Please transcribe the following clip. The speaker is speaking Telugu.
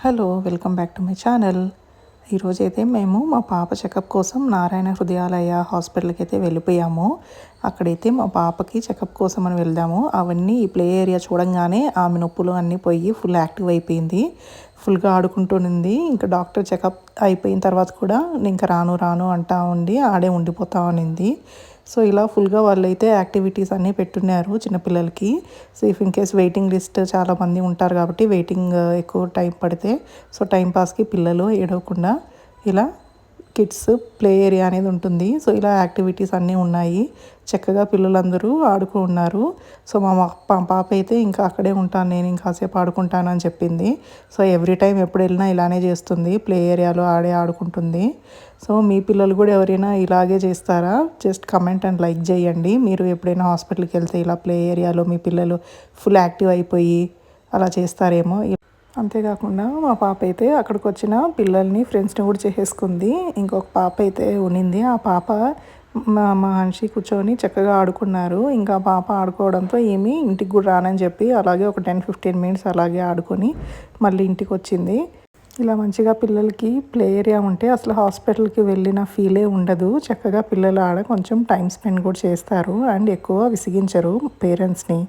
Hello, welcome back to my channel. ఈరోజైతే మేము మా పాప చెకప్ కోసం నారాయణ హృదయాలయ హాస్పిటల్కి అయితే వెళ్ళిపోయాము. అక్కడైతే మా పాపకి చెకప్ కోసం అని వెళ్దాము. అవన్నీ ఈ ప్లే ఏరియా చూడంగానే ఆమె నొప్పులు అన్నీ పోయి ఫుల్ యాక్టివ్ అయిపోయింది. ఫుల్గా ఆడుకుంటుంది. ఇంకా డాక్టర్ చెకప్ అయిపోయిన తర్వాత కూడా ఇంకా రాను రాను అంటా ఉండి ఆడే ఉండిపోతా ఉన్నింది. సో ఇలా ఫుల్గా వాళ్ళైతే యాక్టివిటీస్ అన్నీ పెట్టున్నారు చిన్నపిల్లలకి. So if in case waiting list చాలామంది ఉంటారు కాబట్టి వెయిటింగ్ ఎక్కువ టైం పడితే సో టైంపాస్కి పిల్లలు ఏడవకుండా ఇలా కిడ్స్ ప్లే ఏరియా అనేది ఉంటుంది. సో ఇలా యాక్టివిటీస్ అన్నీ ఉన్నాయి. చక్కగా పిల్లలందరూ ఆడుకున్నారు. సో మా పాప అయితే ఇంకా అక్కడే ఉంటాను, నేను ఇంకాసేపు ఆడుకుంటాను అని చెప్పింది. సో ఎవ్రీ టైం ఎప్పుడు వెళ్ళినా ఇలానే చేస్తుంది, ప్లే ఏరియాలో ఆడుకుంటుంది. సో మీ పిల్లలు కూడా ఎవరైనా ఇలాగే చేస్తారా? జస్ట్ కమెంట్ అండ్ లైక్ చేయండి. మీరు ఎప్పుడైనా హాస్పిటల్కి వెళ్తే ఇలా ప్లే ఏరియాలో మీ పిల్లలు ఫుల్ యాక్టివ్ అయిపోయి అలా చేస్తారేమో. అంతేకాకుండా మా పాప అయితే అక్కడికి వచ్చిన పిల్లల్ని ఫ్రెండ్స్ని కూడా చేసేసుకుంది. ఇంకొక పాప అయితే ఉన్నింది. ఆ పాప మా మనిషి కూర్చొని చక్కగా ఆడుకున్నారు. ఇంకా పాప ఆడుకోవడంతో ఏమీ ఇంటికి కూడా రానని చెప్పి అలాగే ఒక 10-15 మినిట్స్ అలాగే ఆడుకొని మళ్ళీ ఇంటికి వచ్చింది. ఇలా మంచిగా పిల్లలకి ప్లే ఏరియా ఉంటే అసలు హాస్పిటల్కి వెళ్ళిన ఫీలే ఉండదు. చక్కగా పిల్లలు ఆడ కొంచెం టైం స్పెండ్ కూడా చేస్తారు అండ్ ఎక్కువ విసిగించరు పేరెంట్స్ని.